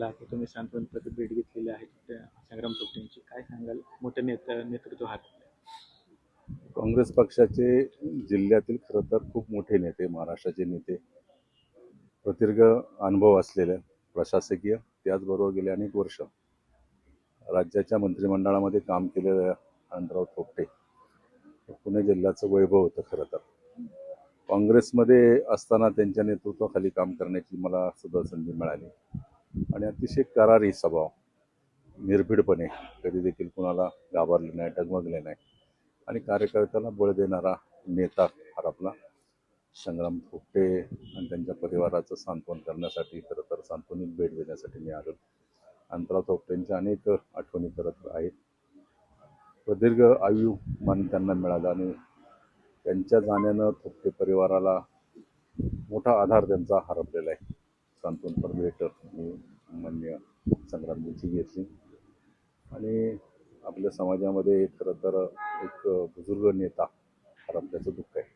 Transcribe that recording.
झाला की तुम्ही सांत्वनपणे भेट घेतलेली आहे त्या संग्राम थोपटेंची. काय सांगाल? मोठं नेतृत्व हात. काँग्रेस पक्षाचे जिल्ह्यातील खरं तर खूप मोठे नेते, महाराष्ट्राचे नेते, प्रदीर्घ अनुभव असलेले प्रशासकीय, त्याचबरोबर गेले अनेक वर्ष राज्याच्या मंत्रिमंडळामध्ये काम केलेले अनंतराव थोपटे पुणे जिल्ह्याचं वैभव होतं. खरं तर काँग्रेसमध्ये असताना त्यांच्या नेतृत्वाखाली काम करण्याची मला सुद्धा संधी मिळाली आणि अतिशय करारी स्वभाव, निर्भीडपणे, कधी देखील कुणाला घाबरले नाही, डगमगले नाही आणि कार्यकर्त्याला बळ देणारा नेता फार आपला संग्राम थोपटे आणि त्यांच्या परिवाराचं सांत्वन करण्यासाठी, खरं तर सांत्वनिक भेट देण्यासाठी मी आलो. अनंतराव थोपटेंच्या अनेक आठवणी करत आहेत. प्रदीर्घ आयुमान त्यांना मिळालं आणि त्यांच्या जाण्यानं थोपटे परिवाराला मोठा आधार त्यांचा हरपलेला आहे. सांत्वनपर भेट मी मान्य संग्रामजींची घेतली आणि आपल्या समाजामध्ये खरं तर एक बुजुर्ग नेता हरपल्याचं दुःख आहे.